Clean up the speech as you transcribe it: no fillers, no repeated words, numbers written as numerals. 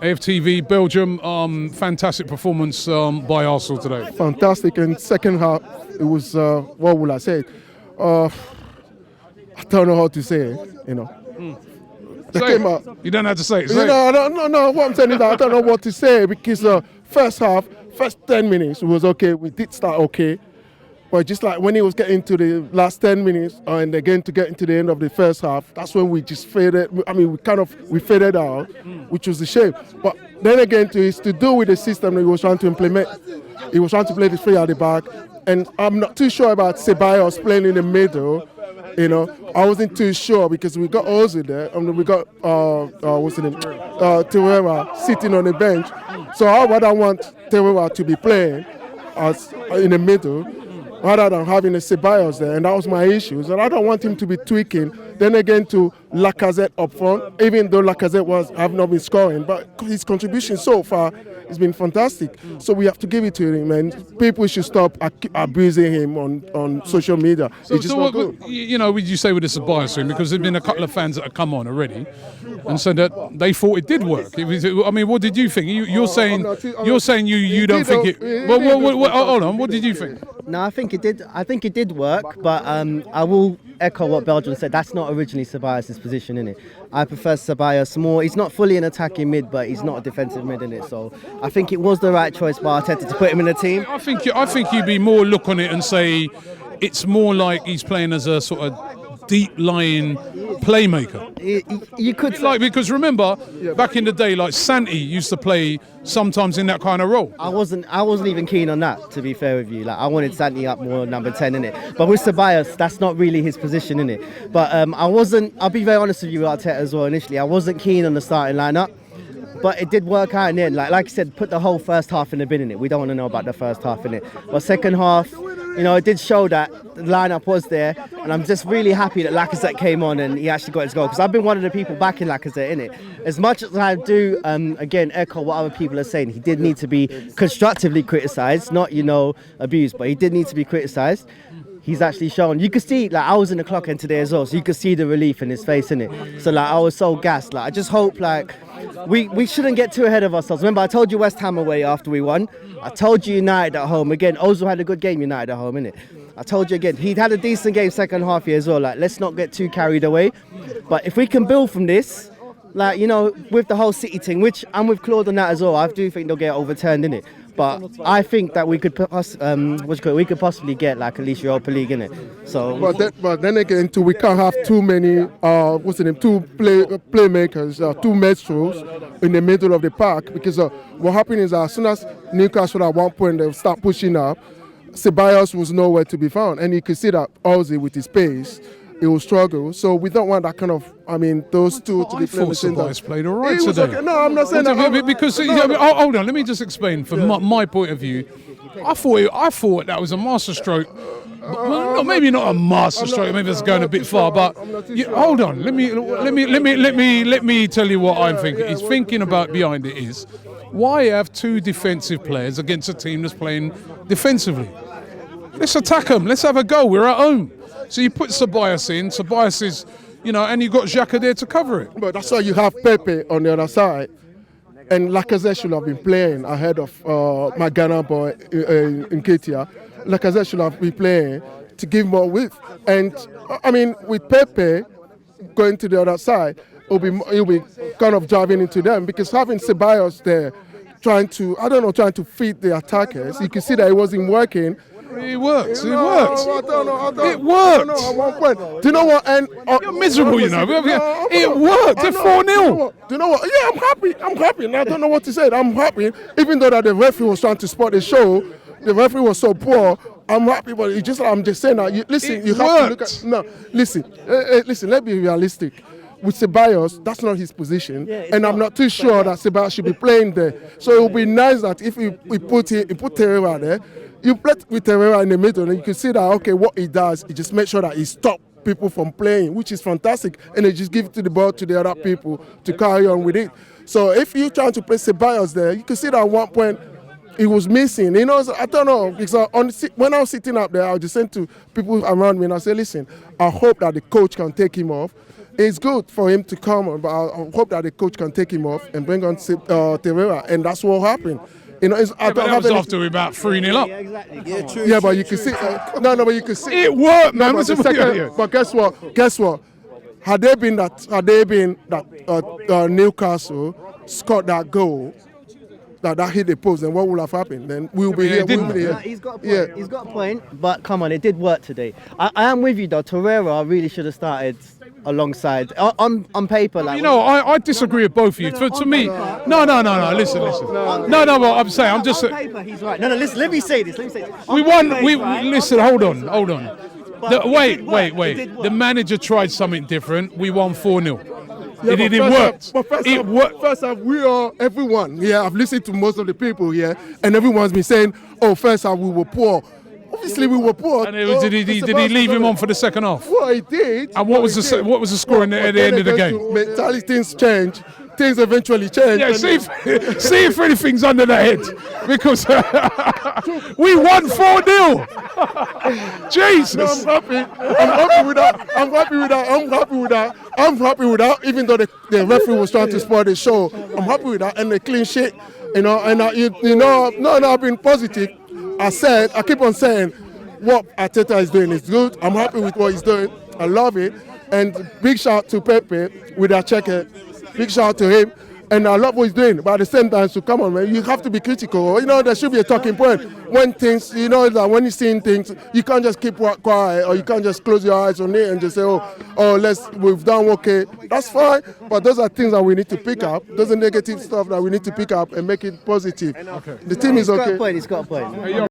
AFTV, Belgium, fantastic performance by Arsenal today. Fantastic, and second half, it was, what will I say? I don't know how to say it, you know. They came out. You don't have to say it. No, what I'm saying is that I don't know what to say because first half, first 10 minutes was okay. We did start okay. But just like when it was getting to the last 10 minutes and again to get into the end of the first half, that's when we just faded. I mean, we faded out, which was a shame. But then again, it's to do with the system that he was trying to implement. He was trying to play the three at the back. And I'm not too sure about Ceballos playing in the middle. You know, I wasn't too sure because we got Ozil there and we got what's the name, Terera sitting on the bench. So I rather want Terera to be playing as in the middle rather than having a Ceballos there, and that was my issue. So I don't want him to be tweaking. Then again to Lacazette up front, even though Lacazette have not been scoring, but his contribution so far has been fantastic. So we have to give it to him, and people should stop abusing him on social media. So what, you know, would you say with this bias thing? Because there's been a couple of fans that have come on already and said that they thought it did work. I mean, what did you think? You're saying you don't think it. Hold on. What did you think? No, I think it did. I think it did work, but I will echo what Belgium said. That's not originally Ceballos' position, innit? I prefer Ceballos more. He's not fully an attacking mid, but he's not a defensive mid, innit? So I think it was the right choice by Arteta to put him in the team. I think you'd be more look on it and say it's more like he's playing as a sort of deep-lying playmaker. You could because remember back in the day, like Santi used to play sometimes in that kind of role. I wasn't even keen on that, to be fair with you. Like I wanted Santi up more number 10 in it. But with Ceballos, that's not really his position in it. But I'll be very honest with you, Arteta as well. Initially, I wasn't keen on the starting lineup. But it did work out in the end. Like I said, put the whole first half in the bin in it. We don't want to know about the first half in it. But second half, you know, it did show that the lineup was there. And I'm just really happy that Lacazette came on and he actually got his goal. Because I've been one of the people backing Lacazette in it. As much as I do, again, echo what other people are saying, he did need to be constructively criticised, not, you know, abused. But he did need to be criticised. He's actually shown. You could see, like, I was in the clock end today as well, so you could see the relief in his face, innit? So, like, I was so gassed. Like, I just hope, like, we shouldn't get too ahead of ourselves. Remember, I told you West Ham away after we won. I told you United at home. Again, Ozil had a good game, United at home, innit? I told you again, he'd had a decent game second half here as well. Like, let's not get too carried away. But if we can build from this, like, you know, with the whole City thing, which I'm with Claude on that as well, I do think they'll get overturned, innit? But I think that we could possibly get like at least Europa League in it. So, but then again, we can't have too many two playmakers, two maestros in the middle of the park, because what happened is as soon as Newcastle at one point they start pushing up, Ceballos was nowhere to be found, and you could see that Ozil with his pace, he will struggle. So we don't want that kind of, those two to be playing the same. Ceballos played all right today. Okay. No, I'm not saying that. Because hold on, let me just explain from my point of view. I thought that was a masterstroke. Well, maybe not a masterstroke. Maybe it's going a bit far. But hold on, let me tell you what I'm thinking. He's thinking about behind it is why have two defensive players against a team that's playing defensively? Let's attack them. Let's have a go. We're at home. So you put Ceballos in. Ceballos is, and you've got Xhaka there to cover it. But that's why you have Pepe on the other side. And Lacazette should have been playing ahead of my Ghana boy, Nketiah. Lacazette should have been playing to give more width. And, with Pepe going to the other side, he'll be kind of driving into them. Because having Ceballos there trying to feed the attackers, you can see that it wasn't working. It works. It works. I don't know. It worked. At one point. Do you know what? And you're miserable, It worked. They're 4-0. Do you know what? Yeah, I'm happy. And I don't know what to say. I'm happy. Even though that the referee was trying to spot the show, the referee was so poor. I'm happy, but I'm just saying that. You have to look at. No, listen. Listen. Let's be realistic. With Ceballos, that's not his position, and I'm not too sure that Ceballos should be playing there. So it would be nice that if we put Terera there, you play with Terera in the middle, and you can see that, okay, what he does, he just makes sure that he stops people from playing, which is fantastic, and he just gives the ball to the other people to carry on with it. So if you're trying to play Ceballos there, you can see that at one point he was missing. I don't know, because when I was sitting up there, I was just saying to people around me, and I said, listen, I hope that the coach can take him off. it's good for him to come on, but I hope that the coach can take him off and bring on Terrera, and that's what happened. You know, I But that was after we about 3-0 up. Yeah, exactly. Yeah, true. Yeah, but you can see. No, but you can see. It worked, man. No, What's but, the second, but guess what? Guess what? Had they been that Newcastle scored that goal, that hit the post, then what would have happened? Then we'll be Yeah, here. it didn't. We'll be here. He's got a point. Yeah. He's got a point. But come on, it did work today. I am with you though. Torreira really should have started alongside on paper. Like, You know, I disagree with both of you. To me, no. Listen. No. What I'm saying, I'm just. on paper, he's right. No, listen. Let me say this. On We won. paper, We he's right. listen. Hold on. But Wait. it did work. It did work. The manager tried something different. We won 4-0. Yeah, It but worked. But first It half, worked. First half, everyone. Yeah, I've listened to most of the people here, and everyone's been saying, "Oh, first half we were poor." Obviously, we were poor. And did he leave him on for the second half? Well, he did. And what was the score at the end of the game? Mentality things change. Things eventually change. Yeah, and see if anything's under the head, because we won 4-0. Jesus. No, I'm happy. I'm happy with that. Even though the referee was trying to spoil the show, I'm happy with that. And the clean sheet, you know. And I've been positive. I keep on saying, what Arteta is doing is good. I'm happy with what he's doing. I love it. And big shout to Pepe with that checker. Big shout to him. And I love what he's doing. But at the same time, so come on, man, you have to be critical. You know, there should be a talking point. When things, you know, that when you're seeing things, you can't just keep quiet, or you can't just close your eyes on it and just say, we've done okay. That's fine. But those are things that we need to pick up. Those are negative stuff that we need to pick up and make it positive. Okay. The team is okay. He's got a point.